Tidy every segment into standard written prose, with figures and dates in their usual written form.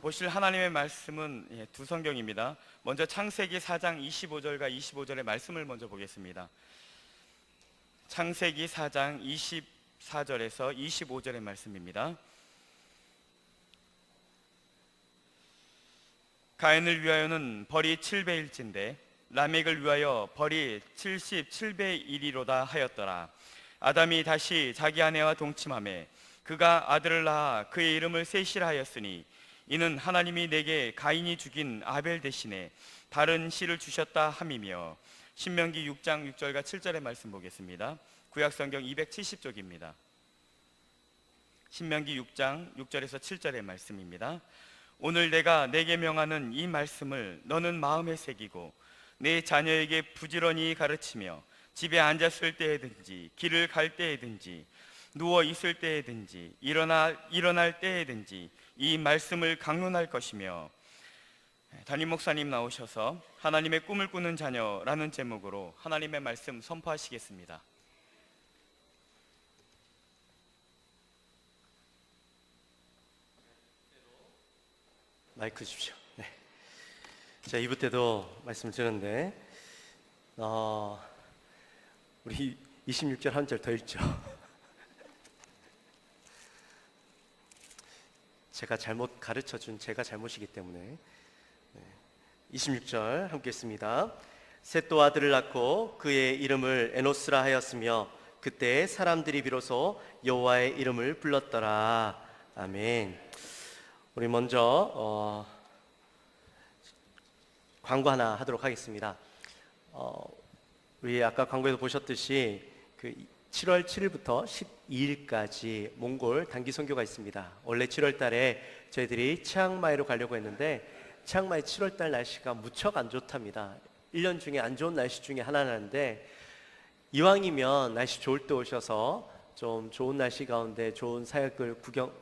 보실 하나님의 말씀은 두 성경입니다. 먼저 창세기 4장 25절과 25절의 말씀을 먼저 보겠습니다. 창세기 4장 24절에서 25절의 말씀입니다. 가인을 위하여는 벌이 7배일진데 라멕을 위하여 벌이 77배 1이로다 하였더라. 아담이 다시 자기 아내와 동침하매 그가 아들을 낳아 그의 이름을 셋이라 하였으니 이는 하나님이 내게 가인이 죽인 아벨 대신에 다른 씨를 주셨다 함이며. 신명기 6장 6절과 7절의 말씀 보겠습니다. 구약성경 270쪽입니다. 신명기 6장 6절에서 7절의 말씀입니다. 오늘 내가 내게 명하는 이 말씀을 너는 마음에 새기고 내 자녀에게 부지런히 가르치며 집에 앉았을 때에든지 길을 갈 때에든지 누워 있을 때에든지 일어날 때에든지 이 말씀을 강론할 것이며. 담임 목사님 나오셔서 하나님의 꿈을 꾸는 자녀라는 제목으로 하나님의 말씀 선포하시겠습니다. 마이크 주십시오. 네. 자, 2부 때도 말씀을 드렸는데 우리 26절 한 절 더 읽죠. 제가 잘못 가르쳐준 제가 잘못이기 때문에. 26절 함께 읽습니다. 셋도 아들을 낳고 그의 이름을 에노스라 하였으며 그때 사람들이 비로소 여호와의 이름을 불렀더라. 아멘. 우리 먼저 광고 하나 하도록 하겠습니다. 우리 아까 광고에서 보셨듯이 그 7월 7일부터 12일까지 몽골 단기 선교가 있습니다. 원래 7월 달에 저희들이 치앙마이로 가려고 했는데 치앙마이 7월 달 날씨가 무척 안 좋답니다. 1년 중에 안 좋은 날씨 중에 하나인데 이왕이면 날씨 좋을 때 오셔서 좀 좋은 날씨 가운데 좋은 사역을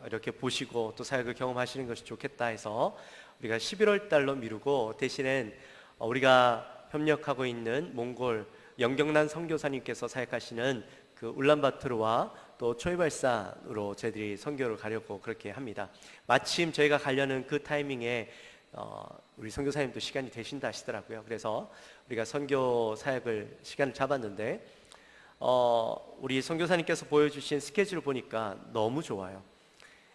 이렇게 보시고 또 사역을 경험하시는 것이 좋겠다 해서 우리가 11월 달로 미루고 대신엔 우리가 협력하고 있는 몽골 영경란 선교사님께서 사역하시는 그 울란바토르와 또 초이발산으로 저희들이 선교를 가려고 그렇게 합니다. 마침 저희가 가려는 그 타이밍에 우리 선교사님도 시간이 되신다 하시더라고요. 그래서 우리가 선교 사역을 시간을 잡았는데 우리 선교사님께서 보여주신 스케줄을 보니까 너무 좋아요.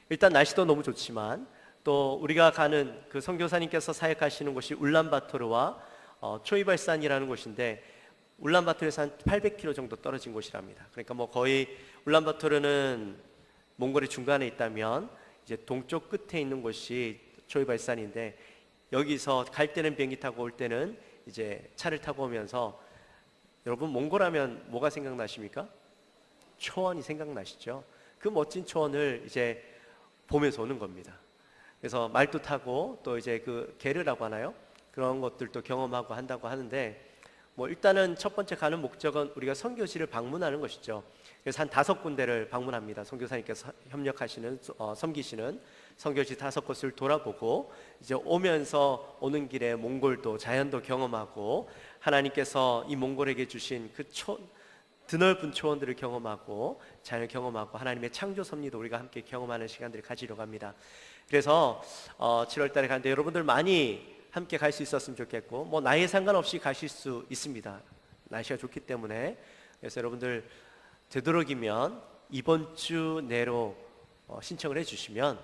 일단 날씨도 너무 좋지만 또 우리가 가는 그 선교사님께서 사역하시는 곳이 울란바토르와 초이발산이라는 곳인데 울란바토르에서 한 800km 정도 떨어진 곳이랍니다. 그러니까 뭐 거의 울란바토르는 몽골의 중간에 있다면 이제 동쪽 끝에 있는 곳이 초이발산인데 여기서 갈 때는 비행기 타고 올 때는 이제 차를 타고 오면서 여러분 몽골 하면 뭐가 생각나십니까? 초원이 생각나시죠? 그 멋진 초원을 이제 보면서 오는 겁니다. 그래서 말도 타고 또 이제 그 게르라고 하나요? 그런 것들도 경험하고 한다고 하는데 뭐 일단은 첫 번째 가는 목적은 우리가 선교지를 방문하는 것이죠. 그래서 한 5군데를 방문합니다. 선교사님께서 협력하시는 섬기시는 선교지 5곳을 돌아보고 이제 오면서 오는 길에 몽골도 자연도 경험하고 하나님께서 이 몽골에게 주신 그 드넓은 초원들을 경험하고 자연을 경험하고 하나님의 창조 섭리도 우리가 함께 경험하는 시간들을 가지려고 합니다. 그래서 7월 달에 가는데 여러분들 많이 함께 갈 수 있었으면 좋겠고 뭐 나이에 상관없이 가실 수 있습니다. 날씨가 좋기 때문에. 그래서 여러분들 되도록이면 이번 주 내로 신청을 해주시면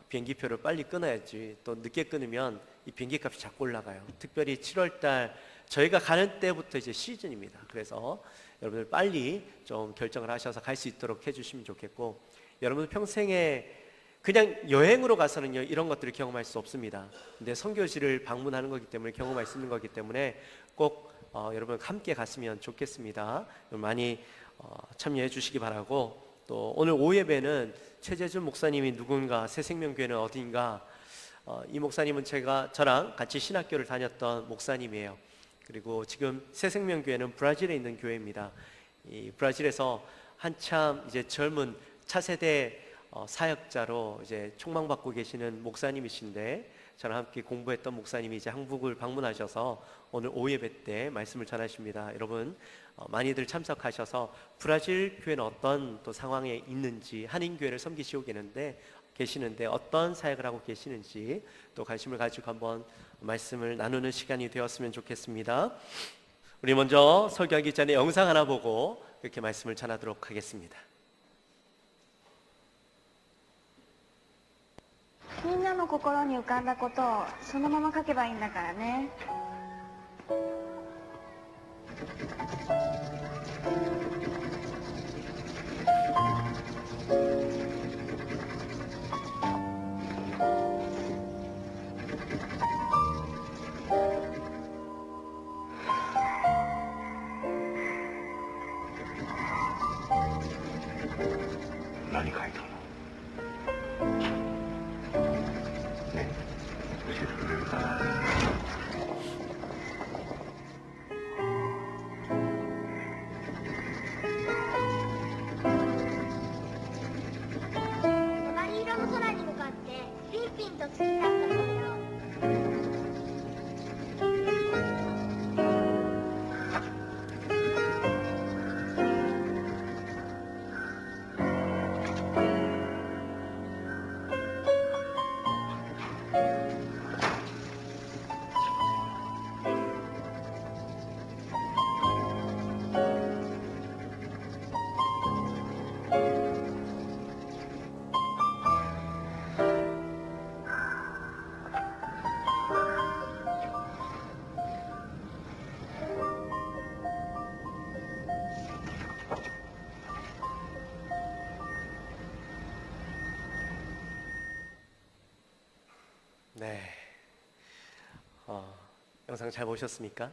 비행기표를 빨리 끊어야지 또 늦게 끊으면 이 비행기 값이 자꾸 올라가요. 특별히 7월 달 저희가 가는 때부터 이제 시즌입니다. 그래서 여러분들 빨리 좀 결정을 하셔서 갈 수 있도록 해주시면 좋겠고 여러분들 평생에 그냥 여행으로 가서는요 이런 것들을 경험할 수 없습니다. 근데 선교지를 방문하는 거기 때문에 경험할 수 있는 거기 때문에 꼭 여러분 함께 갔으면 좋겠습니다. 많이 참여해 주시기 바라고 또 오늘 오후 예배는 최재준 목사님이 누군가 새생명교회는 어딘가 이 목사님은 저랑 같이 신학교를 다녔던 목사님이에요. 그리고 지금 새생명교회는 브라질에 있는 교회입니다. 이 브라질에서 한참 이제 젊은 차세대 사역자로 이제 촉망받고 계시는 목사님이신데 저랑 함께 공부했던 목사님이 이제 한국을 방문하셔서 오늘 오후 예배 때 말씀을 전하십니다. 여러분 많이들 참석하셔서 브라질 교회는 어떤 또 상황에 있는지 한인 교회를 섬기시고 계는데 계시는데 어떤 사역을 하고 계시는지 또 관심을 가지고 한번 말씀을 나누는 시간이 되었으면 좋겠습니다. 우리 먼저 설교하기 전에 영상 하나 보고 그렇게 말씀을 전하도록 하겠습니다. みんなの心に浮かんだことをそのまま書けばいいんだからね。何書いたのね、教えてくれるかな。隣色の空に向かってピンピンと突き立ったそれを네, 영상 잘 보셨습니까?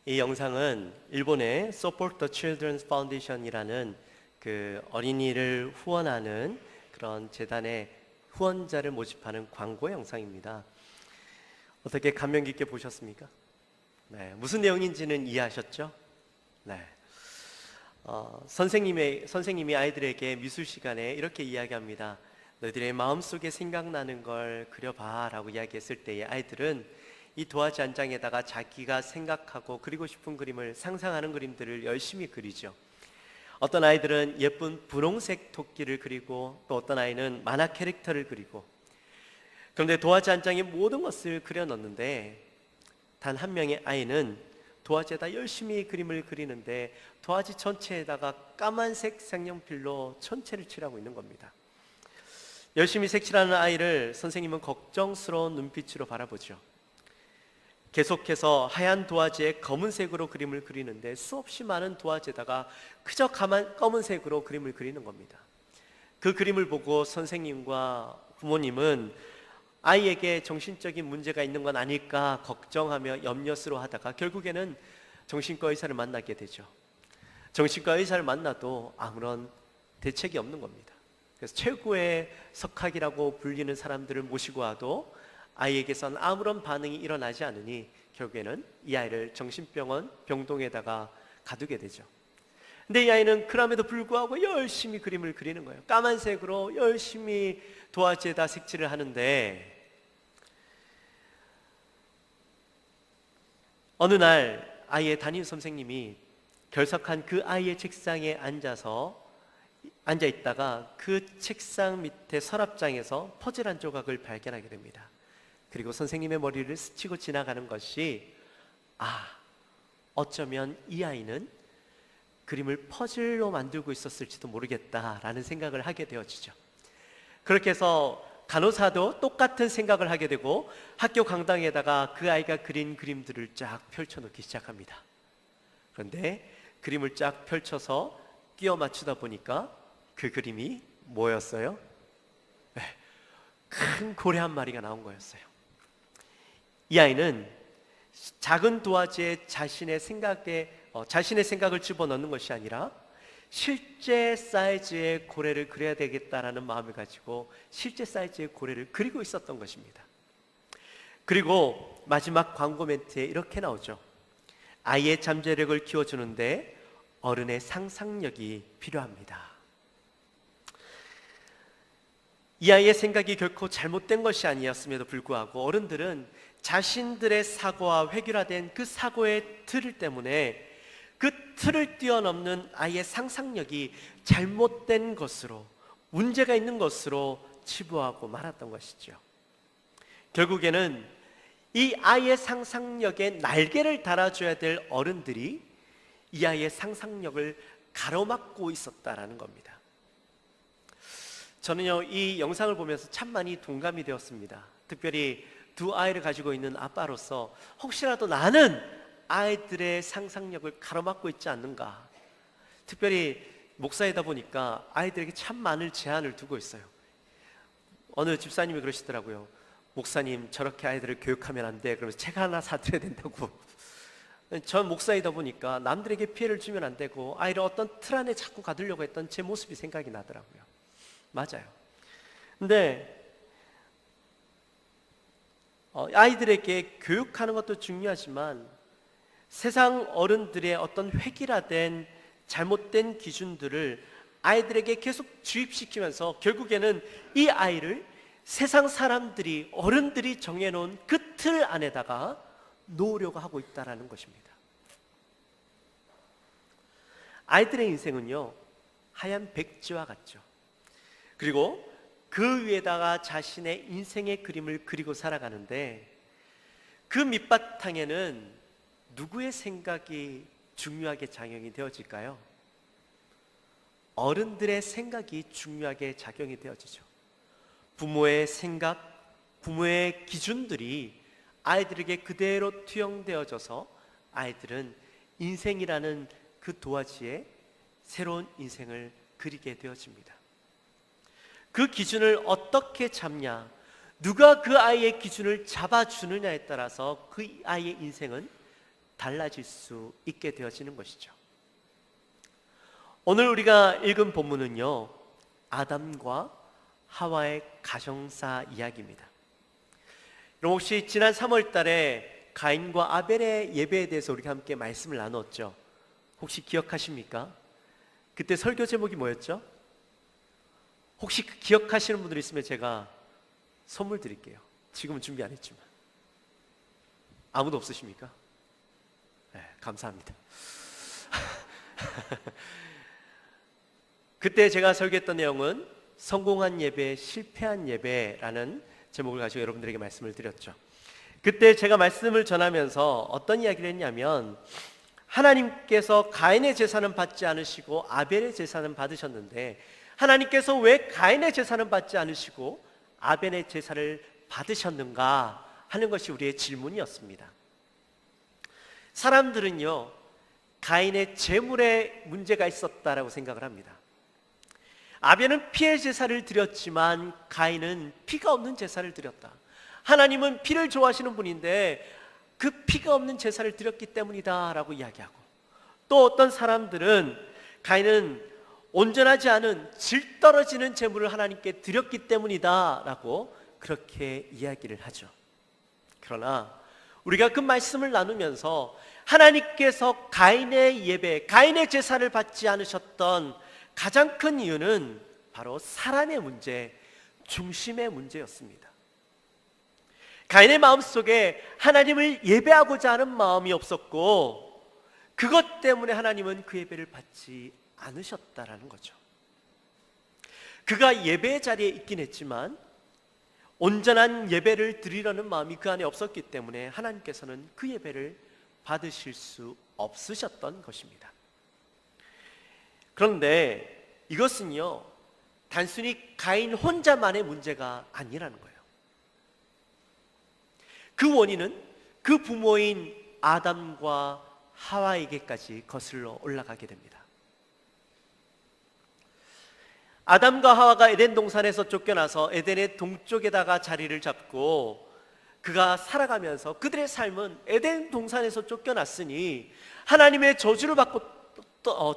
이 영상은 일본의 Support the Children's Foundation이라는 그 어린이를 후원하는 그런 재단의 후원자를 모집하는 광고 영상입니다. 어떻게 감명 깊게 보셨습니까? 네, 무슨 내용인지는 이해하셨죠? 네. 선생님이 아이들에게 미술 시간에 이렇게 이야기합니다. 너희들의 마음속에 생각나는 걸 그려봐 라고 이야기했을 때에 아이들은 이 도화지 한 장에다가 자기가 생각하고 그리고 싶은 그림을 상상하는 그림들을 열심히 그리죠. 어떤 아이들은 예쁜 분홍색 토끼를 그리고 또 어떤 아이는 만화 캐릭터를 그리고, 그런데 도화지 한 장에 모든 것을 그려 넣는데 단 한 명의 아이는 도화지에다 열심히 그림을 그리는데 도화지 전체에다가 까만색 색연필로 전체를 칠하고 있는 겁니다. 열심히 색칠하는 아이를 선생님은 걱정스러운 눈빛으로 바라보죠. 계속해서 하얀 도화지에 검은색으로 그림을 그리는데 수없이 많은 도화지에다가 그저 검은색으로 그림을 그리는 겁니다. 그 그림을 보고 선생님과 부모님은 아이에게 정신적인 문제가 있는 건 아닐까 걱정하며 염려스러워하다가 결국에는 정신과 의사를 만나게 되죠. 정신과 의사를 만나도 아무런 대책이 없는 겁니다. 그래서 최고의 석학이라고 불리는 사람들을 모시고 와도 아이에게선 아무런 반응이 일어나지 않으니 결국에는 이 아이를 정신병원 병동에다가 가두게 되죠. 근데 이 아이는 그럼에도 불구하고 열심히 그림을 그리는 거예요. 까만색으로 열심히 도화지에다 색칠을 하는데 어느 날 아이의 담임 선생님이 결석한 그 아이의 책상에 앉아 있다가 그 책상 밑에 서랍장에서 퍼즐 한 조각을 발견하게 됩니다. 그리고 선생님의 머리를 스치고 지나가는 것이 어쩌면 이 아이는 그림을 퍼즐로 만들고 있었을지도 모르겠다라는 생각을 하게 되어지죠. 그렇게 해서 간호사도 똑같은 생각을 하게 되고 학교 강당에다가 그 아이가 그린 그림들을 쫙 펼쳐놓기 시작합니다. 그런데 그림을 쫙 펼쳐서 끼워 맞추다 보니까 그 그림이 뭐였어요? 네, 큰 고래 한 마리가 나온 거였어요. 이 아이는 작은 도화지에 자신의 생각을 집어넣는 것이 아니라 실제 사이즈의 고래를 그려야 되겠다라는 마음을 가지고 실제 사이즈의 고래를 그리고 있었던 것입니다. 그리고 마지막 광고 멘트에 이렇게 나오죠. 아이의 잠재력을 키워주는데 어른의 상상력이 필요합니다. 이 아이의 생각이 결코 잘못된 것이 아니었음에도 불구하고 어른들은 자신들의 사고와 획일화된 그 사고의 틀 때문에 그 틀을 뛰어넘는 아이의 상상력이 잘못된 것으로, 문제가 있는 것으로 치부하고 말았던 것이죠. 결국에는 이 아이의 상상력에 날개를 달아줘야 될 어른들이 이 아이의 상상력을 가로막고 있었다라는 겁니다. 저는요, 이 영상을 보면서 참 많이 동감이 되었습니다. 특별히 두 아이를 가지고 있는 아빠로서 혹시라도 나는 아이들의 상상력을 가로막고 있지 않는가. 특별히 목사이다 보니까 아이들에게 참 많은 제한을 두고 있어요. 어느 집사님이 그러시더라고요. 목사님, 저렇게 아이들을 교육하면 안 돼. 그러면서 책 하나 사드려야 된다고. 전 목사이다 보니까 남들에게 피해를 주면 안 되고 아이를 어떤 틀 안에 자꾸 가두려고 했던 제 모습이 생각이 나더라고요. 맞아요. 근데 아이들에게 교육하는 것도 중요하지만 세상 어른들의 어떤 획일화된 잘못된 기준들을 아이들에게 계속 주입시키면서 결국에는 이 아이를 세상 사람들이, 어른들이 정해놓은 그 틀 안에다가 놓으려고 하고 있다는 것입니다. 아이들의 인생은요, 하얀 백지와 같죠. 그리고 그 위에다가 자신의 인생의 그림을 그리고 살아가는데 그 밑바탕에는 누구의 생각이 중요하게 작용이 되어질까요? 어른들의 생각이 중요하게 작용이 되어지죠. 부모의 생각, 부모의 기준들이 아이들에게 그대로 투영되어져서 아이들은 인생이라는 그 도화지에 새로운 인생을 그리게 되어집니다. 그 기준을 어떻게 잡냐, 누가 그 아이의 기준을 잡아주느냐에 따라서 그 아이의 인생은 달라질 수 있게 되어지는 것이죠. 오늘 우리가 읽은 본문은요, 아담과 하와의 가정사 이야기입니다. 여러분, 혹시 지난 3월 달에 가인과 아벨의 예배에 대해서 우리가 함께 말씀을 나눴죠? 혹시 기억하십니까? 그때 설교 제목이 뭐였죠? 혹시 기억하시는 분들 있으면 제가 선물 드릴게요. 지금은 준비 안 했지만. 아무도 없으십니까? 네, 감사합니다. 그때 제가 설교했던 내용은 성공한 예배, 실패한 예배라는 제목을 가지고 여러분들에게 말씀을 드렸죠. 그때 제가 말씀을 전하면서 어떤 이야기를 했냐면, 하나님께서 가인의 제사는 받지 않으시고 아벨의 제사는 받으셨는데 하나님께서 왜 가인의 제사는 받지 않으시고 아벨의 제사를 받으셨는가 하는 것이 우리의 질문이었습니다. 사람들은요, 가인의 재물에 문제가 있었다라고 생각을 합니다. 아벨은 피의 제사를 드렸지만 가인은 피가 없는 제사를 드렸다. 하나님은 피를 좋아하시는 분인데 그 피가 없는 제사를 드렸기 때문이다 라고 이야기하고, 또 어떤 사람들은 가인은 온전하지 않은 질 떨어지는 제물을 하나님께 드렸기 때문이다 라고 그렇게 이야기를 하죠. 그러나 우리가 그 말씀을 나누면서 하나님께서 가인의 예배, 가인의 제사를 받지 않으셨던 가장 큰 이유는 바로 사람의 문제, 중심의 문제였습니다. 가인의 마음속에 하나님을 예배하고자 하는 마음이 없었고, 그것 때문에 하나님은 그 예배를 받지 않으셨다라는 거죠. 그가 예배의 자리에 있긴 했지만 온전한 예배를 드리려는 마음이 그 안에 없었기 때문에 하나님께서는 그 예배를 받으실 수 없으셨던 것입니다. 그런데 이것은요, 단순히 가인 혼자만의 문제가 아니라는 거예요. 그 원인은 그 부모인 아담과 하와에게까지 거슬러 올라가게 됩니다. 아담과 하와가 에덴 동산에서 쫓겨나서 에덴의 동쪽에다가 자리를 잡고 그가 살아가면서 그들의 삶은 에덴 동산에서 쫓겨났으니, 하나님의 저주를 받고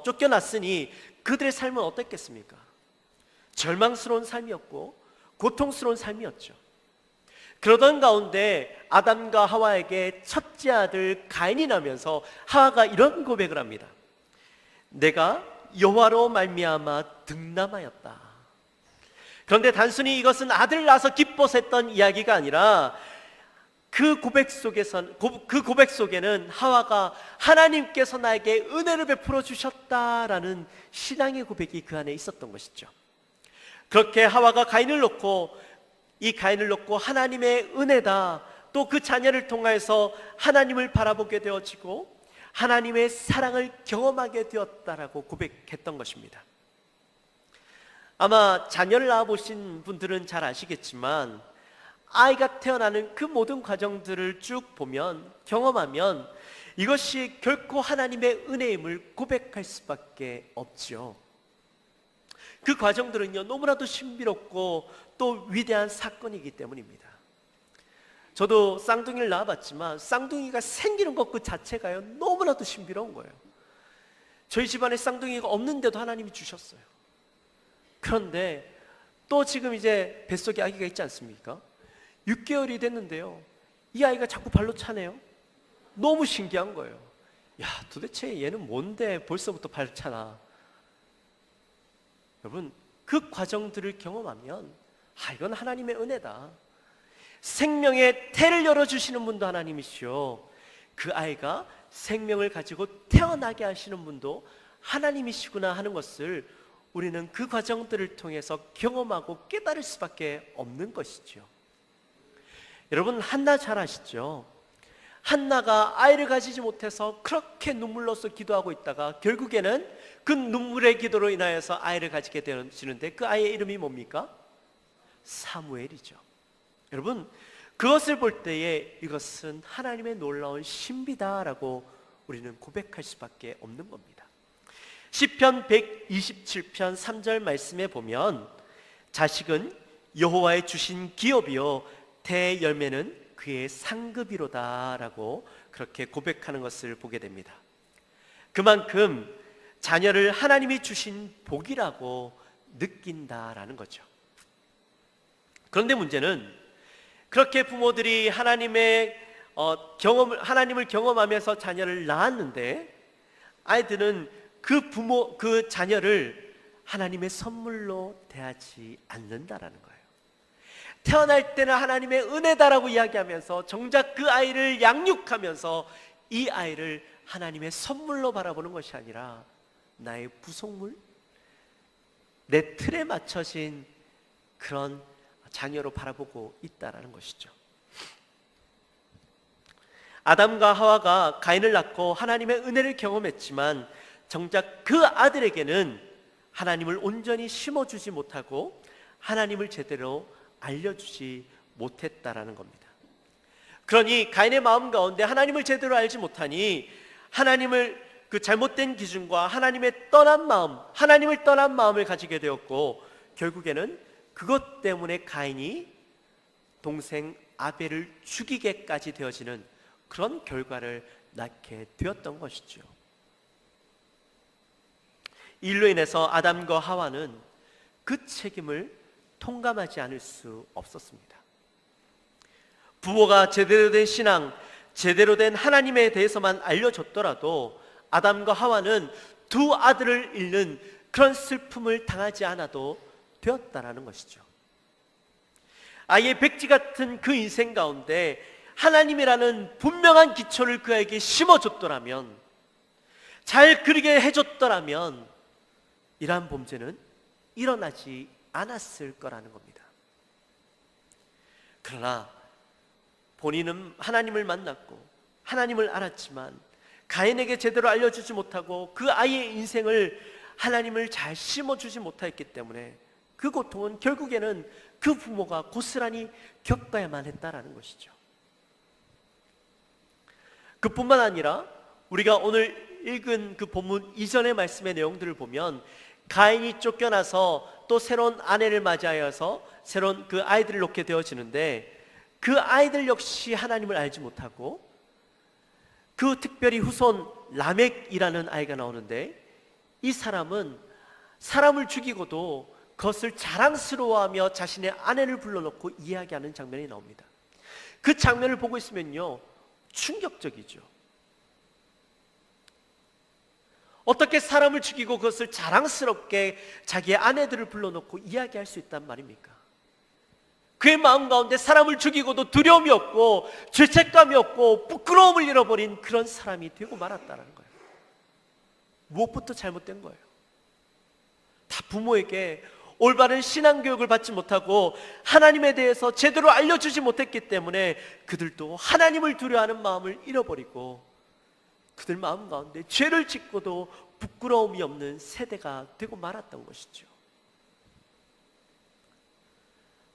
쫓겨났으니 그들의 삶은 어땠겠습니까? 절망스러운 삶이었고 고통스러운 삶이었죠. 그러던 가운데 아담과 하와에게 첫째 아들 가인이 나면서 하와가 이런 고백을 합니다. 내가 여호와로 말미암아 득남하였다. 그런데 단순히 이것은 아들을 낳아서 기뻐서 했던 이야기가 아니라 그 고백 속에는 하와가 하나님께서 나에게 은혜를 베풀어 주셨다라는 신앙의 고백이 그 안에 있었던 것이죠. 그렇게 하와가 가인을 놓고 이 가인을 놓고 하나님의 은혜다, 또 그 자녀를 통하여서 하나님을 바라보게 되어지고 하나님의 사랑을 경험하게 되었다라고 고백했던 것입니다. 아마 자녀를 낳아보신 분들은 잘 아시겠지만 아이가 태어나는 그 모든 과정들을 쭉 보면, 경험하면 이것이 결코 하나님의 은혜임을 고백할 수밖에 없죠. 그 과정들은요, 너무나도 신비롭고 또 위대한 사건이기 때문입니다. 저도 쌍둥이를 낳아봤지만 쌍둥이가 생기는 것 그 자체가요, 너무나도 신비로운 거예요. 저희 집안에 쌍둥이가 없는데도 하나님이 주셨어요. 그런데 또 지금 이제 뱃속에 아기가 있지 않습니까? 6개월이 됐는데요, 이 아이가 자꾸 발로 차네요. 너무 신기한 거예요. 야, 도대체 얘는 뭔데 벌써부터 발로 차나. 여러분, 그 과정들을 경험하면 이건 하나님의 은혜다. 생명의 태를 열어주시는 분도 하나님이시오, 그 아이가 생명을 가지고 태어나게 하시는 분도 하나님이시구나 하는 것을 우리는 그 과정들을 통해서 경험하고 깨달을 수밖에 없는 것이죠. 여러분, 한나 잘 아시죠? 한나가 아이를 가지지 못해서 그렇게 눈물로써 기도하고 있다가 결국에는 그 눈물의 기도로 인하여서 아이를 가지게 되어지는데 그 아이의 이름이 뭡니까? 사무엘이죠. 여러분, 그것을 볼 때에 이것은 하나님의 놀라운 신비다라고 우리는 고백할 수밖에 없는 겁니다. 시편 127편 3절 말씀에 보면 자식은 여호와의 주신 기업이요 대열매는 그의 상급이로다 라고 그렇게 고백하는 것을 보게 됩니다. 그만큼 자녀를 하나님이 주신 복이라고 느낀다라는 거죠. 그런데 문제는 그렇게 부모들이 하나님을 경험하면서 자녀를 낳았는데 아이들은 그 자녀를 하나님의 선물로 대하지 않는다라는 거예요. 태어날 때는 하나님의 은혜다라고 이야기하면서 정작 그 아이를 양육하면서 이 아이를 하나님의 선물로 바라보는 것이 아니라 나의 부속물, 내 틀에 맞춰진 그런 자녀로 바라보고 있다라는 것이죠. 아담과 하와가 가인을 낳고 하나님의 은혜를 경험했지만 정작 그 아들에게는 하나님을 온전히 심어주지 못하고 하나님을 제대로 알려주지 못했다라는 겁니다. 그러니 가인의 마음 가운데 하나님을 제대로 알지 못하니 하나님을 그 잘못된 기준과 하나님의 떠난 마음, 하나님을 떠난 마음을 가지게 되었고 결국에는 그것 때문에 가인이 동생 아벨을 죽이게까지 되어지는 그런 결과를 낳게 되었던 것이죠. 일로 인해서 아담과 하와는 그 책임을 통감하지 않을 수 없었습니다. 부모가 제대로 된 신앙, 제대로 된 하나님에 대해서만 알려줬더라도 아담과 하와는 두 아들을 잃는 그런 슬픔을 당하지 않아도 되었다라는 것이죠. 아예 백지 같은 그 인생 가운데 하나님이라는 분명한 기초를 그에게 심어줬더라면, 잘 그리게 해줬더라면 이러한 범죄는 일어나지 않았을 거라는 겁니다. 그러나 본인은 하나님을 만났고 하나님을 알았지만 가인에게 제대로 알려주지 못하고 그 아이의 인생을 하나님을 잘 심어주지 못했기 때문에 그 고통은 결국에는 그 부모가 고스란히 겪어야만 했다라는 것이죠. 그뿐만 아니라 우리가 오늘 읽은 그 본문 이전의 말씀의 내용들을 보면 가인이 쫓겨나서 또 새로운 아내를 맞이하여서 새로운 그 아이들을 놓게 되어지는데 그 아이들 역시 하나님을 알지 못하고 그 특별히 후손 라멕이라는 아이가 나오는데 이 사람은 사람을 죽이고도 그것을 자랑스러워하며 자신의 아내를 불러놓고 이야기하는 장면이 나옵니다. 그 장면을 보고 있으면요 충격적이죠. 어떻게 사람을 죽이고 그것을 자랑스럽게 자기의 아내들을 불러놓고 이야기할 수 있단 말입니까? 그의 마음 가운데 사람을 죽이고도 두려움이 없고 죄책감이 없고 부끄러움을 잃어버린 그런 사람이 되고 말았다는 거예요. 무엇부터 잘못된 거예요? 다 부모에게 올바른 신앙교육을 받지 못하고 하나님에 대해서 제대로 알려주지 못했기 때문에 그들도 하나님을 두려워하는 마음을 잃어버리고 그들 마음 가운데 죄를 짓고도 부끄러움이 없는 세대가 되고 말았던 것이죠.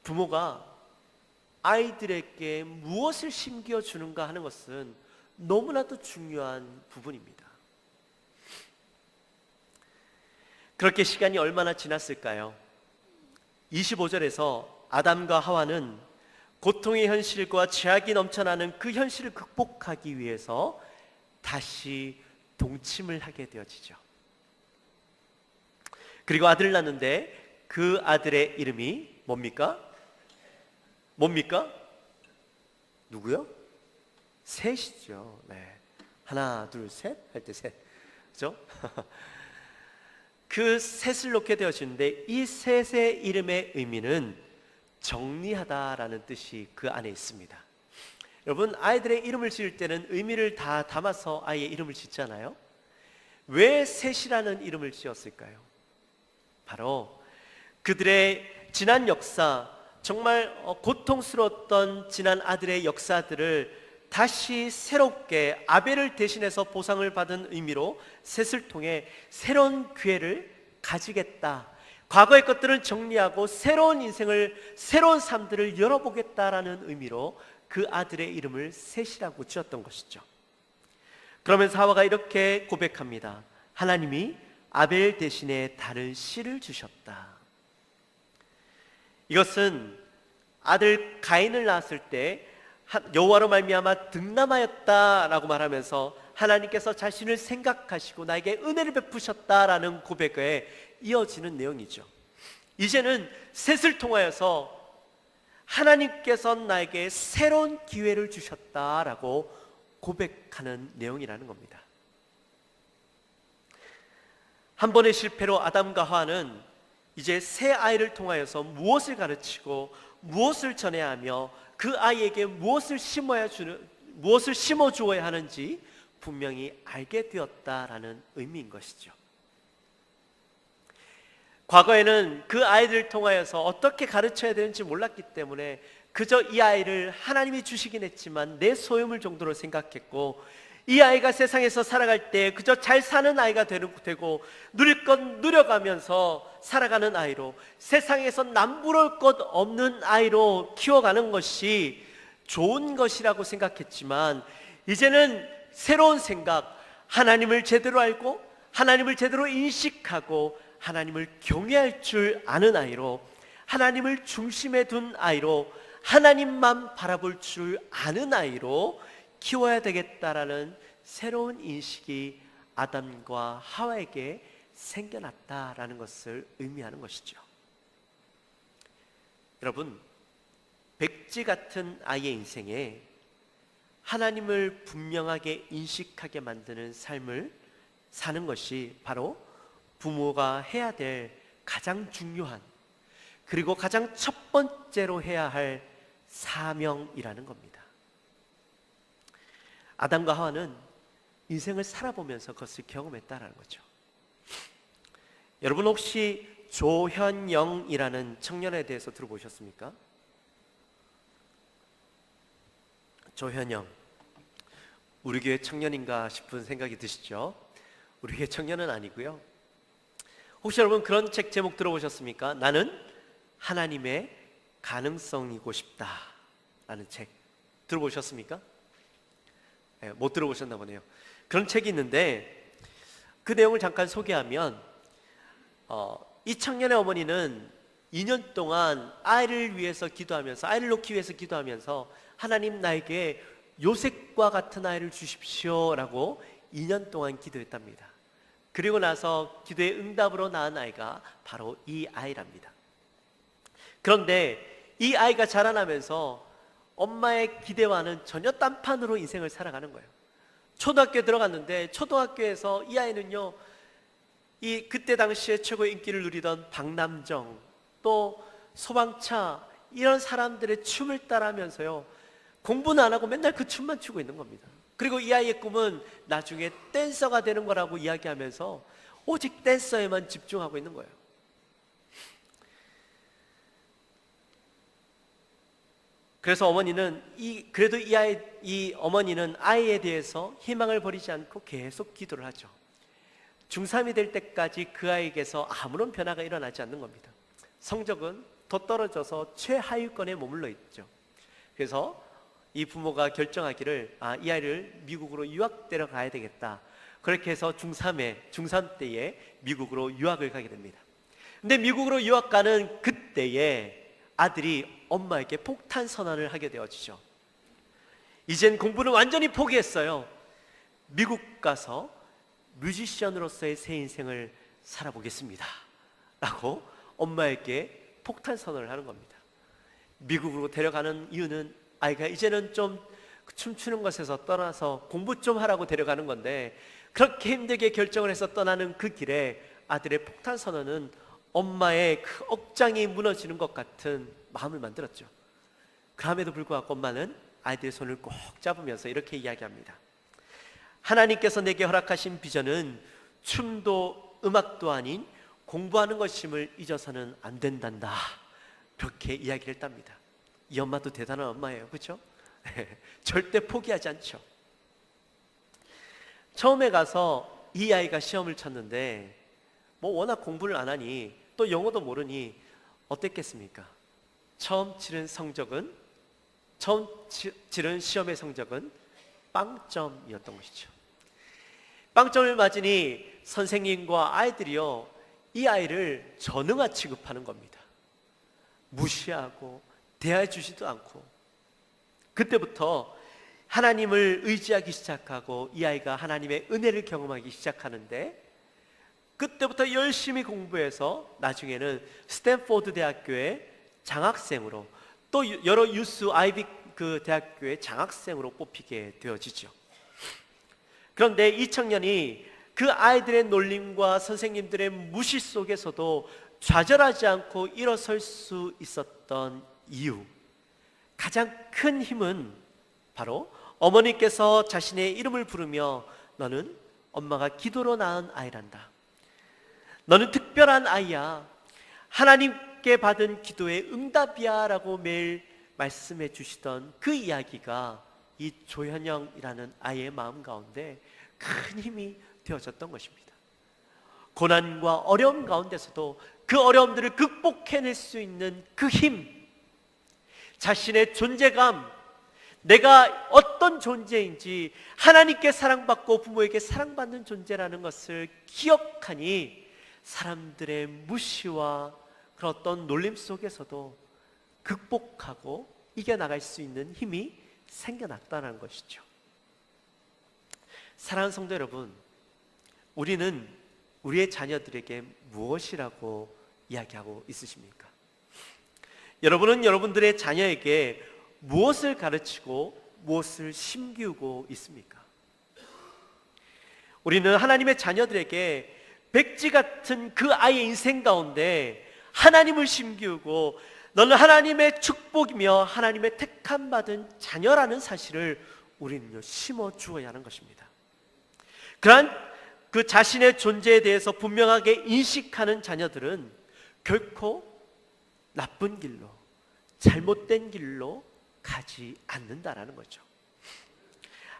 부모가 아이들에게 무엇을 심겨주는가 하는 것은 너무나도 중요한 부분입니다. 그렇게 시간이 얼마나 지났을까요? 25절에서 아담과 하와는 고통의 현실과 죄악이 넘쳐나는 그 현실을 극복하기 위해서 다시 동침을 하게 되어지죠. 그리고 아들을 낳는데 그 아들의 이름이 뭡니까? 누구요? 셋이죠. 네. 하나, 둘, 셋 할 때 셋. 그죠? 그 셋을 놓게 되어지는데 이 셋의 이름의 의미는 정리하다라는 뜻이 그 안에 있습니다. 여러분, 아이들의 이름을 지을 때는 의미를 다 담아서 아이의 이름을 짓잖아요. 왜 셋이라는 이름을 지었을까요? 바로 그들의 지난 역사, 정말 고통스러웠던 지난 아들의 역사들을 다시 새롭게 아벨을 대신해서 보상을 받은 의미로 셋을 통해 새로운 기회를 가지겠다, 과거의 것들은 정리하고 새로운 인생을, 새로운 삶들을 열어보겠다라는 의미로 그 아들의 이름을 셋이라고 지었던 것이죠. 그러면서 하와가 이렇게 고백합니다. 하나님이 아벨 대신에 다른 씨를 주셨다. 이것은 아들 가인을 낳았을 때 여호와로 말미암아 득남하였다라고 말하면서 하나님께서 자신을 생각하시고 나에게 은혜를 베푸셨다라는 고백에 이어지는 내용이죠. 이제는 셋을 통하여서 하나님께서 나에게 새로운 기회를 주셨다라고 고백하는 내용이라는 겁니다. 한 번의 실패로 아담과 하와는 이제 새 아이를 통하여서 무엇을 가르치고 무엇을 전해야 하며 그 아이에게 무엇을 심어 주어야 하는지 분명히 알게 되었다라는 의미인 것이죠. 과거에는 그 아이들을 통하여서 어떻게 가르쳐야 되는지 몰랐기 때문에 그저 이 아이를 하나님이 주시긴 했지만 내 소유물 정도로 생각했고, 이 아이가 세상에서 살아갈 때 그저 잘 사는 아이가 되고 누릴 것 누려가면서 살아가는 아이로, 세상에서 남부러울 것 없는 아이로 키워가는 것이 좋은 것이라고 생각했지만, 이제는 새로운 생각, 하나님을 제대로 알고 하나님을 제대로 인식하고 하나님을 경외할 줄 아는 아이로, 하나님을 중심에 둔 아이로, 하나님만 바라볼 줄 아는 아이로 키워야 되겠다라는 새로운 인식이 아담과 하와에게 생겨났다라는 것을 의미하는 것이죠. 여러분, 백지 같은 아이의 인생에 하나님을 분명하게 인식하게 만드는 삶을 사는 것이 바로 부모가 해야 될 가장 중요한, 그리고 가장 첫 번째로 해야 할 사명이라는 겁니다. 아담과 하와는 인생을 살아보면서 그것을 경험했다라는 거죠. 여러분, 혹시 조현영이라는 청년에 대해서 들어보셨습니까? 조현영, 우리 교회 청년인가 싶은 생각이 드시죠? 우리 교회 청년은 아니고요. 혹시 여러분 그런 책 제목 들어보셨습니까? 나는 하나님의 가능성이고 싶다 라는 책 들어보셨습니까? 네, 못 들어보셨나 보네요. 그런 책이 있는데 그 내용을 잠깐 소개하면, 이 청년의 어머니는 2년 동안 아이를 위해서 기도하면서, 아이를 놓기 위해서 기도하면서 하나님 나에게 요셉과 같은 아이를 주십시오 라고 2년 동안 기도했답니다. 그리고 나서 기도의 응답으로 낳은 아이가 바로 이 아이랍니다. 그런데 이 아이가 자라나면서 엄마의 기대와는 전혀 딴판으로 인생을 살아가는 거예요. 초등학교에 들어갔는데 초등학교에서 이 아이는요, 이 그때 당시에 최고의 인기를 누리던 박남정, 또 소방차, 이런 사람들의 춤을 따라하면서요, 공부는 안 하고 맨날 그 춤만 추고 있는 겁니다. 그리고 이 아이의 꿈은 나중에 댄서가 되는 거라고 이야기하면서 오직 댄서에만 집중하고 있는 거예요. 그래서 어머니는 그래도 이 어머니는 아이에 대해서 희망을 버리지 않고 계속 기도를 하죠. 중3이 될 때까지 그 아이에게서 아무런 변화가 일어나지 않는 겁니다. 성적은 더 떨어져서 최하위권에 머물러 있죠. 그래서 이 부모가 결정하기를 이 아이를 미국으로 유학 데려가야 되겠다. 그렇게 해서 중3 때에 미국으로 유학을 가게 됩니다. 근데 미국으로 유학 가는 그때에 아들이 엄마에게 폭탄 선언을 하게 되어지죠. 이젠 공부는 완전히 포기했어요. 미국 가서 뮤지션으로서의 새 인생을 살아보겠습니다 라고 엄마에게 폭탄 선언을 하는 겁니다. 미국으로 데려가는 이유는 아이가 이제는 좀 춤추는 것에서 떠나서 공부 좀 하라고 데려가는 건데, 그렇게 힘들게 결정을 해서 떠나는 그 길에 아들의 폭탄 선언은 엄마의 그 억장이 무너지는 것 같은 마음을 만들었죠. 그럼에도 불구하고 엄마는 아이들의 손을 꼭 잡으면서 이렇게 이야기합니다. 하나님께서 내게 허락하신 비전은 춤도 음악도 아닌 공부하는 것임을 잊어서는 안 된단다. 그렇게 이야기를 했답니다. 이 엄마도 대단한 엄마예요, 그렇죠? 절대 포기하지 않죠. 처음에 가서 이 아이가 시험을 쳤는데 워낙 공부를 안 하니 또 영어도 모르니 어땠겠습니까? 처음 치른 시험의 성적은 빵점이었던 것이죠. 빵점을 맞으니 선생님과 아이들이요, 이 아이를 전응아 취급하는 겁니다. 무시하고 대해 주지도 않고. 그때부터 하나님을 의지하기 시작하고 이 아이가 하나님의 은혜를 경험하기 시작하는데, 그때부터 열심히 공부해서 나중에는 스탠포드 대학교의 장학생으로, 또 여러 유스 아이비 그 대학교의 장학생으로 뽑히게 되어지죠. 그런데 이 청년이 그 아이들의 놀림과 선생님들의 무시 속에서도 좌절하지 않고 일어설 수 있었던 이유, 가장 큰 힘은 바로 어머니께서 자신의 이름을 부르며 너는 엄마가 기도로 낳은 아이란다, 너는 특별한 아이야, 하나님께 받은 기도의 응답이야 라고 매일 말씀해 주시던 그 이야기가 이 조현영이라는 아이의 마음 가운데 큰 힘이 되어졌던 것입니다. 고난과 어려움 가운데서도 그 어려움들을 극복해낼 수 있는 그 힘, 자신의 존재감, 내가 어떤 존재인지, 하나님께 사랑받고 부모에게 사랑받는 존재라는 것을 기억하니 사람들의 무시와 그런 어떤 놀림 속에서도 극복하고 이겨나갈 수 있는 힘이 생겨났다는 것이죠. 사랑하는 성도 여러분, 우리는 우리의 자녀들에게 무엇이라고 이야기하고 있으십니까? 여러분은 여러분들의 자녀에게 무엇을 가르치고 무엇을 심기우고 있습니까? 우리는 하나님의 자녀들에게 백지 같은 그 아이의 인생 가운데 하나님을 심기우고 너는 하나님의 축복이며 하나님의 택함 받은 자녀라는 사실을 우리는요 심어 주어야 하는 것입니다. 그러한 그 자신의 존재에 대해서 분명하게 인식하는 자녀들은 결코 나쁜 길로, 잘못된 길로 가지 않는다라는 거죠.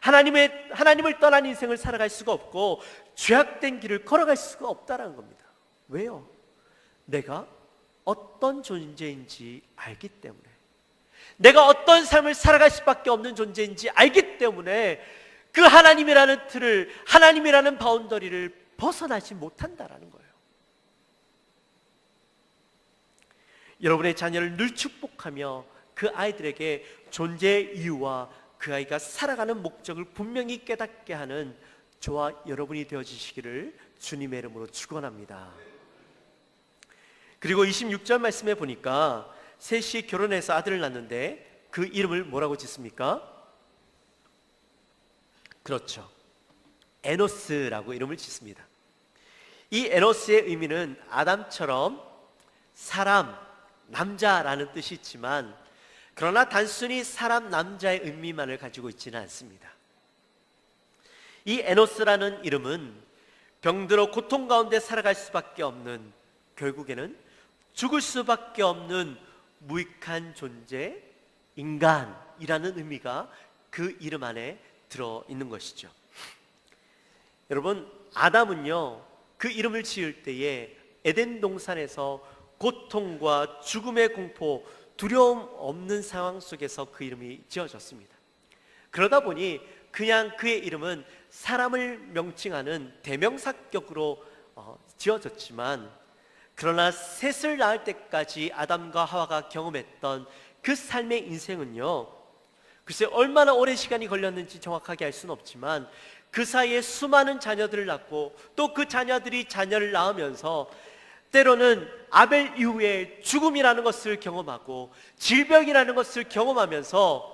하나님을 떠난 인생을 살아갈 수가 없고 죄악된 길을 걸어갈 수가 없다라는 겁니다. 왜요? 내가 어떤 존재인지 알기 때문에, 내가 어떤 삶을 살아갈 수밖에 없는 존재인지 알기 때문에 그 하나님이라는 틀을, 하나님이라는 바운더리를 벗어나지 못한다라는 거예요. 여러분의 자녀를 늘 축복하며 그 아이들에게 존재의 이유와 그 아이가 살아가는 목적을 분명히 깨닫게 하는 저와 여러분이 되어주시기를 주님의 이름으로 축원합니다. 그리고 26절 말씀에 보니까 셋이 결혼해서 아들을 낳는데 그 이름을 뭐라고 짓습니까? 그렇죠, 에노스라고 이름을 짓습니다. 이 에노스의 의미는 아담처럼 사람, 남자라는 뜻이 있지만, 그러나 단순히 사람, 남자의 의미만을 가지고 있지는 않습니다. 이 에노스라는 이름은 병들어 고통 가운데 살아갈 수밖에 없는, 결국에는 죽을 수밖에 없는 무익한 존재, 인간이라는 의미가 그 이름 안에 들어 있는 것이죠. 여러분, 아담은요, 그 이름을 지을 때에 에덴 동산에서 고통과 죽음의 공포, 두려움 없는 상황 속에서 그 이름이 지어졌습니다. 그러다 보니 그냥 그의 이름은 사람을 명칭하는 대명사격으로 지어졌지만, 그러나 셋을 낳을 때까지 아담과 하와가 경험했던 그 삶의 인생은요, 글쎄 얼마나 오랜 시간이 걸렸는지 정확하게 알 수는 없지만 그 사이에 수많은 자녀들을 낳고 또 그 자녀들이 자녀를 낳으면서 때로는 아벨 이후에 죽음이라는 것을 경험하고 질병이라는 것을 경험하면서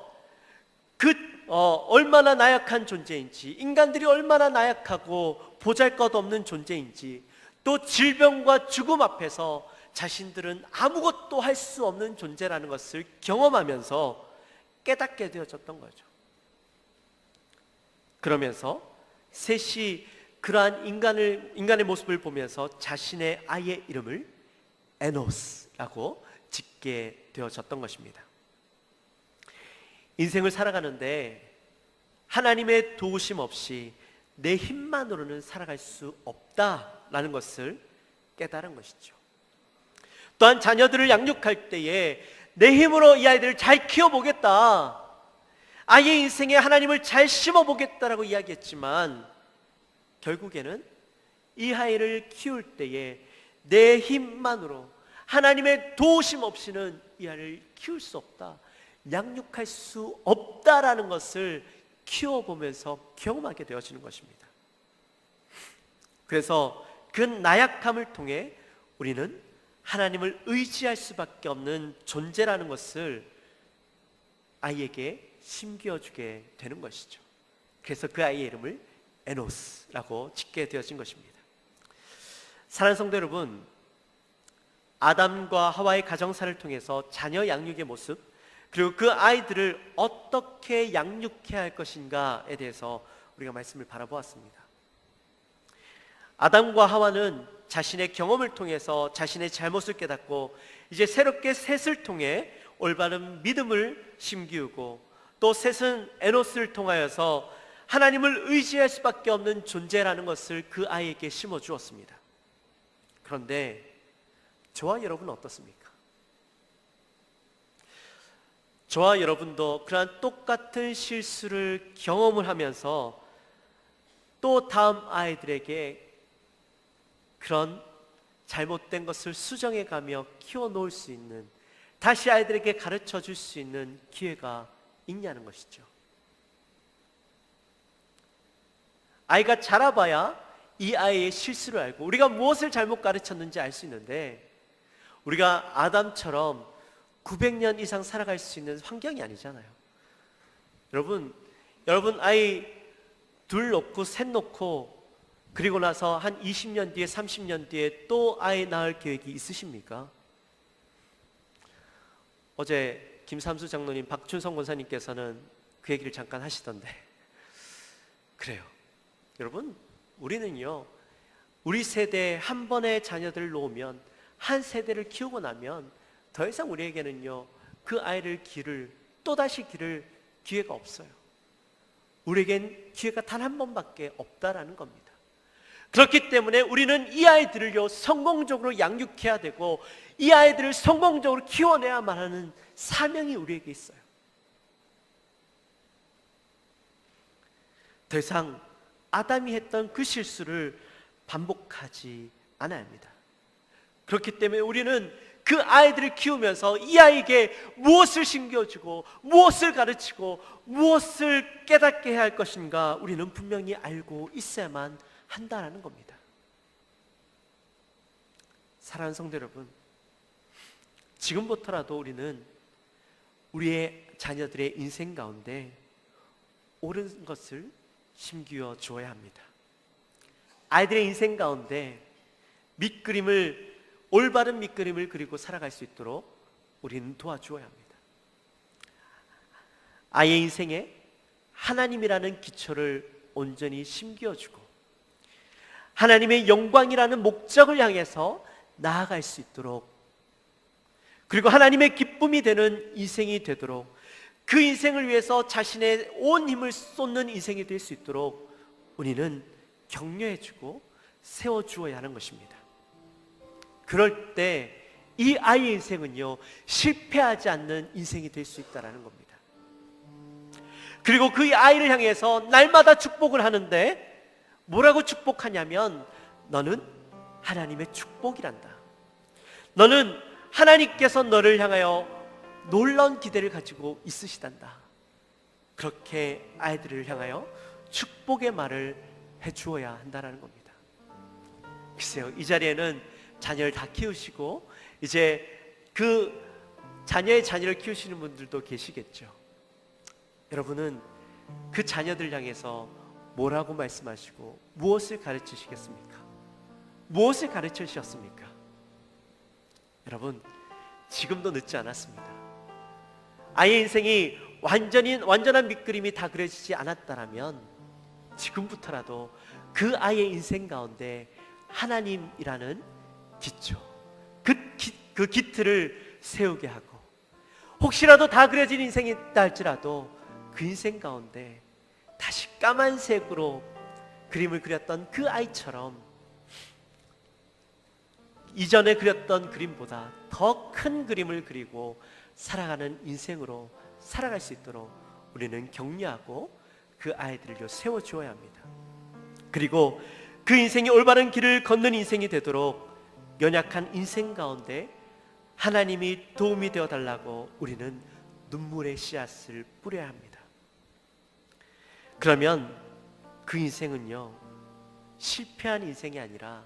얼마나 나약한 존재인지, 인간들이 얼마나 나약하고 보잘것없는 존재인지, 또 질병과 죽음 앞에서 자신들은 아무것도 할 수 없는 존재라는 것을 경험하면서 깨닫게 되어졌던 거죠. 그러면서 셋이 그러한 인간의 모습을 보면서 자신의 아이의 이름을 에노스라고 짓게 되어졌던 것입니다. 인생을 살아가는데 하나님의 도우심 없이 내 힘만으로는 살아갈 수 없다라는 것을 깨달은 것이죠. 또한 자녀들을 양육할 때에 내 힘으로 이 아이들을 잘 키워보겠다, 아이의 인생에 하나님을 잘 심어보겠다라고 이야기했지만 결국에는 이 아이를 키울 때에 내 힘만으로 하나님의 도우심 없이는 이 아이를 키울 수 없다, 양육할 수 없다라는 것을 키워보면서 경험하게 되어지는 것입니다. 그래서 그 나약함을 통해 우리는 하나님을 의지할 수밖에 없는 존재라는 것을 아이에게 심겨주게 되는 것이죠. 그래서 그 아이의 이름을 에노스라고 짓게 되어진 것입니다. 사랑하는 성도 여러분, 아담과 하와의 가정사를 통해서 자녀 양육의 모습, 그리고 그 아이들을 어떻게 양육해야 할 것인가에 대해서 우리가 말씀을 바라보았습니다. 아담과 하와는 자신의 경험을 통해서 자신의 잘못을 깨닫고 이제 새롭게 셋을 통해 올바른 믿음을 심기우고, 또 셋은 에노스를 통하여서 하나님을 의지할 수밖에 없는 존재라는 것을 그 아이에게 심어주었습니다. 그런데 저와 여러분은 어떻습니까? 저와 여러분도 그러한 똑같은 실수를 경험을 하면서 또 다음 아이들에게 그런 잘못된 것을 수정해 가며 키워 놓을 수 있는, 다시 아이들에게 가르쳐 줄 수 있는 기회가 있냐는 것이죠. 아이가 자라봐야 이 아이의 실수를 알고 우리가 무엇을 잘못 가르쳤는지 알 수 있는데, 우리가 아담처럼 900년 이상 살아갈 수 있는 환경이 아니잖아요. 여러분 아이 둘 놓고 셋 놓고 그리고 나서 한 20년 뒤에 30년 뒤에 또 아이 낳을 계획이 있으십니까? 어제 김삼수 장로님, 박춘성 권사님께서는 그 얘기를 잠깐 하시던데, 그래요. 여러분, 우리는요, 우리 세대에 한 번의 자녀들을 놓으면, 한 세대를 키우고 나면 더 이상 우리에게는요, 그 아이를 또다시 기를 기회가 없어요. 우리에겐 기회가 단 한 번밖에 없다라는 겁니다. 그렇기 때문에 우리는 이 아이들을요, 성공적으로 양육해야 되고 이 아이들을 성공적으로 키워내야만 하는 사명이 우리에게 있어요. 더 이상 아담이 했던 그 실수를 반복하지 않아야 합니다. 그렇기 때문에 우리는 그 아이들을 키우면서 이 아이에게 무엇을 심겨주고 무엇을 가르치고 무엇을 깨닫게 해야 할 것인가 우리는 분명히 알고 있어야만 한다는 겁니다. 사랑하는 성도 여러분, 지금부터라도 우리는 우리의 자녀들의 인생 가운데 옳은 것을 심기어 주어야 합니다. 아이들의 인생 가운데 올바른 밑그림을 그리고 살아갈 수 있도록 우리는 도와주어야 합니다. 아이의 인생에 하나님이라는 기초를 온전히 심겨주고 하나님의 영광이라는 목적을 향해서 나아갈 수 있도록, 그리고 하나님의 기쁨이 되는 인생이 되도록 그 인생을 위해서 자신의 온 힘을 쏟는 인생이 될 수 있도록 우리는 격려해주고 세워주어야 하는 것입니다. 그럴 때 이 아이의 인생은요, 실패하지 않는 인생이 될 수 있다는 겁니다. 그리고 그 아이를 향해서 날마다 축복을 하는데 뭐라고 축복하냐면, 너는 하나님의 축복이란다. 너는 하나님께서 너를 향하여 놀라운 기대를 가지고 있으시단다. 그렇게 아이들을 향하여 축복의 말을 해주어야 한다는 겁니다. 글쎄요, 이 자리에는 자녀를 다 키우시고 이제 그 자녀의 자녀를 키우시는 분들도 계시겠죠. 여러분은 그 자녀들 향해서 뭐라고 말씀하시고 무엇을 가르치시겠습니까? 무엇을 가르쳐 주셨습니까? 여러분, 지금도 늦지 않았습니다. 아이의 인생이 완전한 밑그림이 다 그려지지 않았다라면 지금부터라도 그 아이의 인생 가운데 하나님이라는 기초, 그 기틀을 세우게 하고, 혹시라도 다 그려진 인생이 있다 할지라도 그 인생 가운데 다시 까만색으로 그림을 그렸던 그 아이처럼 이전에 그렸던 그림보다 더 큰 그림을 그리고 살아가는 인생으로 살아갈 수 있도록 우리는 격려하고 그 아이들을 세워주어야 합니다. 그리고 그 인생이 올바른 길을 걷는 인생이 되도록 연약한 인생 가운데 하나님이 도움이 되어 달라고 우리는 눈물의 씨앗을 뿌려야 합니다. 그러면 그 인생은요, 실패한 인생이 아니라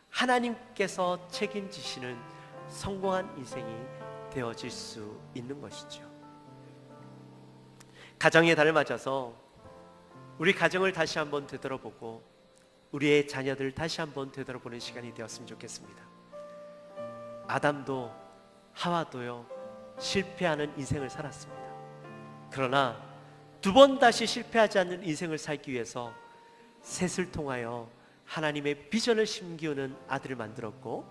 하나님께서 책임지시는 성공한 인생이 되어질 수 있는 것이죠. 가정의 달을 맞아서 우리 가정을 다시 한번 되돌아보고 우리의 자녀들을 다시 한번 되돌아보는 시간이 되었으면 좋겠습니다. 아담도 하와도요, 실패하는 인생을 살았습니다. 그러나 두 번 다시 실패하지 않는 인생을 살기 위해서 셋을 통하여 하나님의 비전을 심기우는 아들을 만들었고,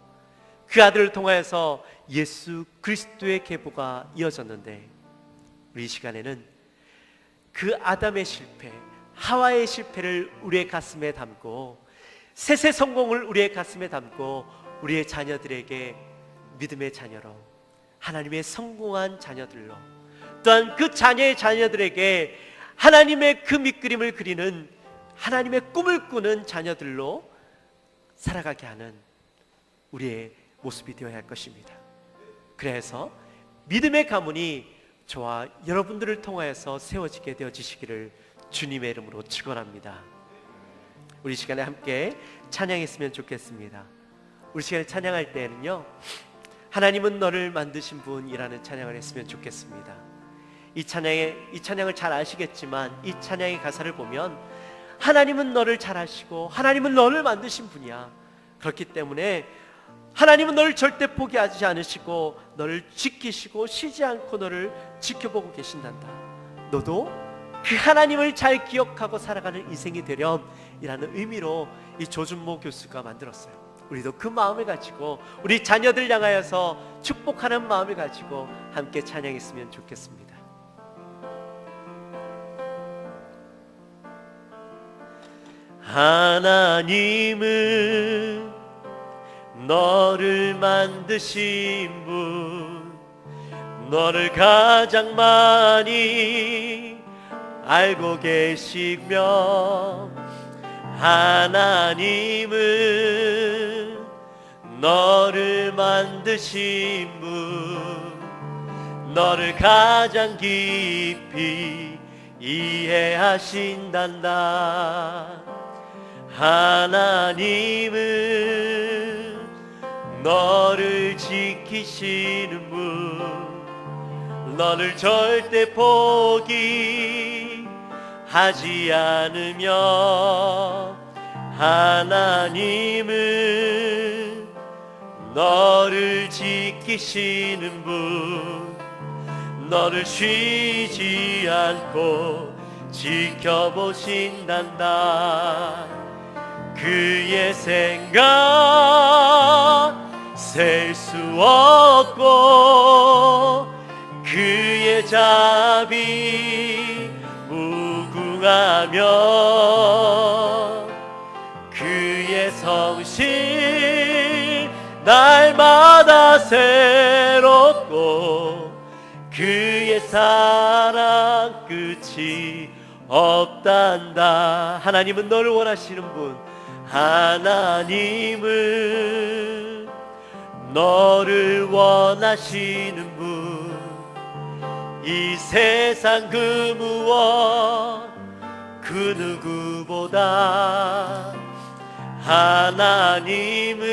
그 아들을 통하여서 예수 그리스도의 계보가 이어졌는데, 우리 이 시간에는 그 아담의 실패, 하와의 실패를 우리의 가슴에 담고, 셋의 성공을 우리의 가슴에 담고 우리의 자녀들에게 믿음의 자녀로, 하나님의 성공한 자녀들로, 또한 그 자녀의 자녀들에게 하나님의 그 밑그림을 그리는, 하나님의 꿈을 꾸는 자녀들로 살아가게 하는 우리의 모습이 되어야 할 것입니다. 그래서 믿음의 가문이 저와 여러분들을 통하여서 세워지게 되어지시기를 주님의 이름으로 축원합니다. 우리 시간에 함께 찬양했으면 좋겠습니다. 우리 시간에 찬양할 때에는요, 하나님은 너를 만드신 분이라는 찬양을 했으면 좋겠습니다. 이 찬양을 잘 아시겠지만 이 찬양의 가사를 보면 하나님은 너를 잘 아시고 하나님은 너를 만드신 분이야. 그렇기 때문에 하나님은 너를 절대 포기하지 않으시고 너를 지키시고 쉬지 않고 너를 지켜보고 계신단다. 너도 그 하나님을 잘 기억하고 살아가는 인생이 되렴이라는 의미로 이 조준모 교수가 만들었어요. 우리도 그 마음을 가지고 우리 자녀들 향하여서 축복하는 마음을 가지고 함께 찬양했으면 좋겠습니다. 하나님은 너를 만드신 분, 너를 가장 많이 알고 계시며, 하나님은 너를 만드신 분, 너를 가장 깊이 이해하신단다. 하나님은 너를 지키시는 분, 너를 절대 포기하지 않으며, 하나님은 너를 지키시는 분, 너를 쉬지 않고 지켜보신단다. 그의 생각 셀 수 없고 그의 자 자비 무궁하며 그의 성실 날마다 새롭고 그의 사랑 끝이 없단다. 하나님은 너를 원하시는 분, 하나님은 너를 원하시는 분, 이 세상 그 무엇 그 누구보다 하나님은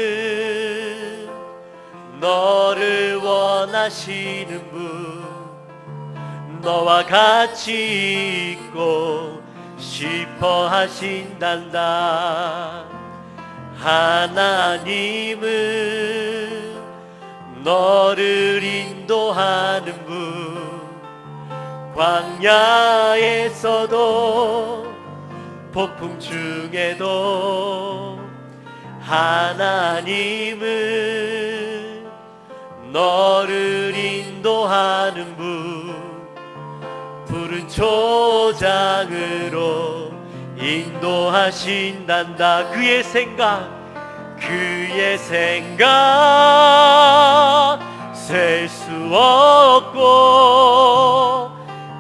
너를 원하시는 분, 너와 같이 있고 싶어 하신단다. 하나님은 너를 인도하는 분, 광야에서도 폭풍 중에도 하나님은 너를 인도하는 분, 푸른 초장으로 인도하신단다. 그의 생각 셀 수 없고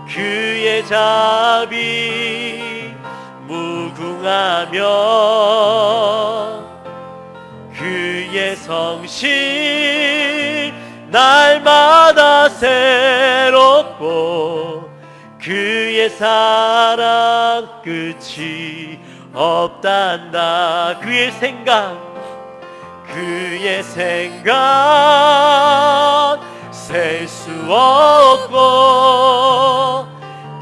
그의 자비 무궁하며 그의 성실 날마다 새롭고 그의 사랑 끝이 없단다. 그의 생각 셀 수 없고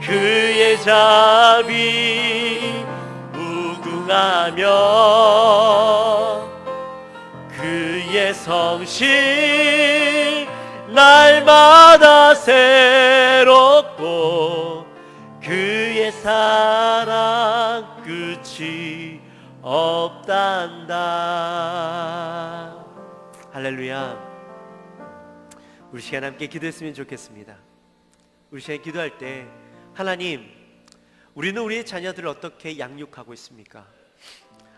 그의 자비 무궁하며 그의 성실 날마다 새롭고 그의 사랑 끝이 없단다. 할렐루야. 우리 시간 함께 기도했으면 좋겠습니다. 우리 시간 기도할 때 하나님, 우리는 우리의 자녀들을 어떻게 양육하고 있습니까?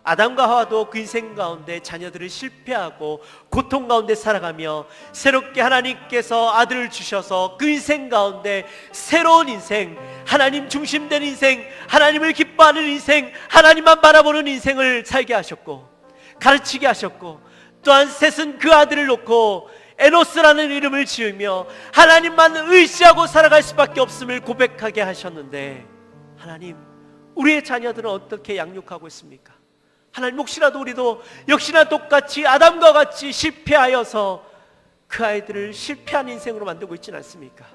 아담과 하와도 그 인생 가운데 자녀들을 실패하고 고통 가운데 살아가며 새롭게 하나님께서 아들을 주셔서 그 인생 가운데 새로운 인생, 하나님 중심된 인생, 하나님을 기뻐하는 인생, 하나님만 바라보는 인생을 살게 하셨고 가르치게 하셨고, 또한 셋은 그 아들을 놓고 에노스라는 이름을 지으며 하나님만 의지하고 살아갈 수밖에 없음을 고백하게 하셨는데, 하나님, 우리의 자녀들은 어떻게 양육하고 있습니까? 하나님, 혹시라도 우리도 역시나 똑같이 아담과 같이 실패하여서 그 아이들을 실패한 인생으로 만들고 있지는 않습니까?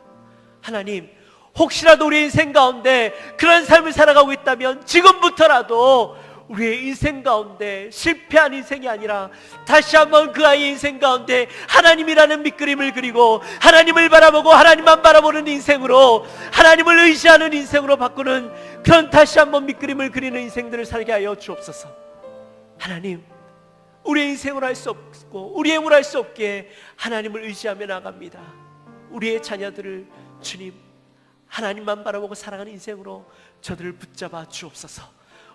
하나님, 혹시라도 우리 인생 가운데 그런 삶을 살아가고 있다면 지금부터라도 우리의 인생 가운데 실패한 인생이 아니라 다시 한번 그 아이의 인생 가운데 하나님이라는 밑그림을 그리고 하나님을 바라보고 하나님만 바라보는 인생으로, 하나님을 의지하는 인생으로 바꾸는 그런 다시 한번 밑그림을 그리는 인생들을 살게 하여 주옵소서. 하나님, 우리의 인생으로 할 수 없고 우리의 힘으로 할 수 없기에 하나님을 의지하며 나갑니다. 우리의 자녀들을 주님, 하나님만 바라보고 살아가는 인생으로 저들을 붙잡아 주옵소서.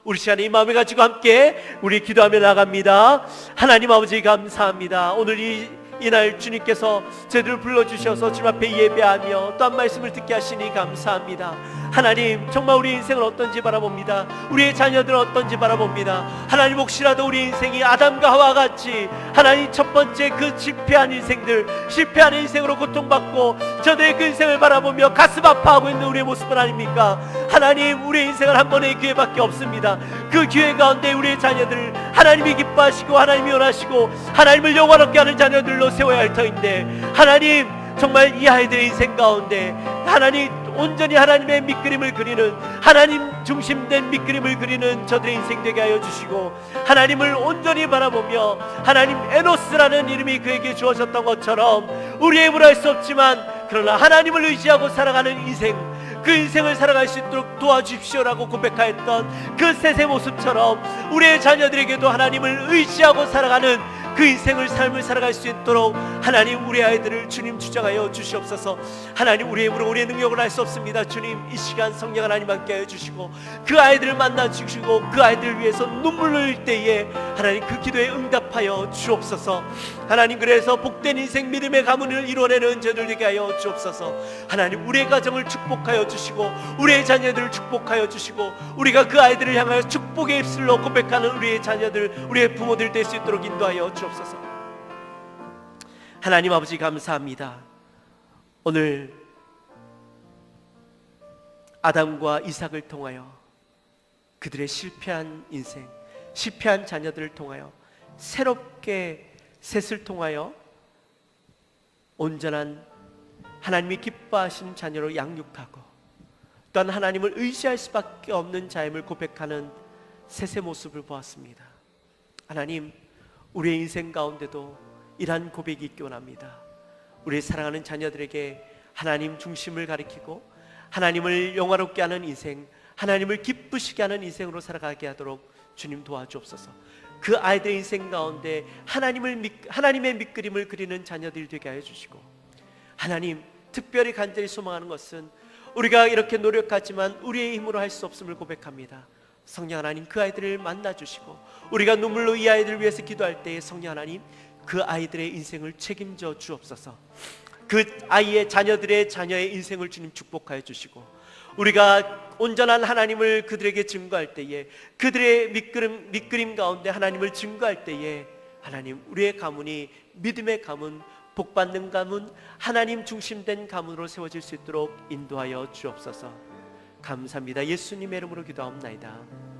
우리 시간에 이 마음을 가지고 함께 우리 기도하며 나갑니다. 하나님 아버지, 감사합니다. 오늘 이날 주님께서 저희들을 불러주셔서 주님 앞에 예배하며 또 한 말씀을 듣게 하시니 감사합니다. 하나님, 정말 우리 인생은 어떤지 바라봅니다. 우리의 자녀들은 어떤지 바라봅니다. 하나님, 혹시라도 우리 인생이 아담과 하와 같이 하나님 첫 번째 그 실패한 인생들, 실패한 인생으로 고통받고 저들의 그 인생을 바라보며 가슴 아파하고 있는 우리의 모습은 아닙니까? 하나님, 우리의 인생은 한 번의 기회밖에 없습니다. 그 기회 가운데 우리의 자녀들을 하나님이 기뻐하시고 하나님이 원하시고 하나님을 영원롭게 하는 자녀들로 세워야 할 터인데, 하나님, 정말 이 아이들의 인생 가운데 하나님 온전히 하나님의 밑그림을 그리는, 하나님 중심된 밑그림을 그리는 저들의 인생 되게 하여 주시고, 하나님을 온전히 바라보며 하나님 에노스라는 이름이 그에게 주어졌던 것처럼 우리의 힘으로 할 수 없지만 그러나 하나님을 의지하고 살아가는 인생, 그 인생을 살아갈 수 있도록 도와주십시오라고 고백하였던 그 셋의 모습처럼 우리의 자녀들에게도 하나님을 의지하고 살아가는 그 인생을 삶을 살아갈 수 있도록 하나님 우리 아이들을 주님 주장하여 주시옵소서. 하나님 우리의 힘으로 우리의 능력으로 할 수 없습니다. 주님 이 시간 성령 하나님 함께 하여 주시고 그 아이들을 만나 주시고 그 아이들을 위해서 눈물 흘릴 때에 하나님 그 기도에 응답하여 주옵소서. 하나님 그래서 복된 인생 믿음의 가문을 이루어내는 저들 되게 하여 주옵소서. 하나님 우리의 가정을 축복하여 주시고 우리의 자녀들을 축복하여 주시고 우리가 그 아이들을 향하여 축복의 입술로 고백하는 우리의 자녀들 우리의 부모들 될 수 있도록 인도하여 주옵소서. 하나님 아버지 감사합니다. 오늘 아담과 이삭을 통하여 그들의 실패한 인생, 실패한 자녀들을 통하여 새롭게 셋을 통하여 온전한 하나님이 기뻐하신 자녀로 양육하고 또한 하나님을 의지할 수밖에 없는 자임을 고백하는 셋의 모습을 보았습니다. 하나님 우리의 인생 가운데도 이러한 고백이 있기 원합니다. 우리 사랑하는 자녀들에게 하나님 중심을 가리키고 하나님을 영화롭게 하는 인생, 하나님을 기쁘시게 하는 인생으로 살아가게 하도록 주님 도와주옵소서. 그 아이들의 인생 가운데 하나님의 밑그림을 그리는 자녀들이 되게 하여 주시고 하나님 특별히 간절히 소망하는 것은 우리가 이렇게 노력하지만 우리의 힘으로 할 수 없음을 고백합니다. 성령 하나님 그 아이들을 만나주시고 우리가 눈물로 이 아이들을 위해서 기도할 때에 성령 하나님 그 아이들의 인생을 책임져 주옵소서. 그 아이의 자녀의 인생을 주님 축복하여 주시고 우리가 온전한 하나님을 그들에게 증거할 때에 그들의 밑그림 가운데 하나님을 증거할 때에 하나님 우리의 가문이 믿음의 가문, 복받는 가문, 하나님 중심된 가문으로 세워질 수 있도록 인도하여 주옵소서. 감사합니다. 예수님의 이름으로 기도하옵나이다.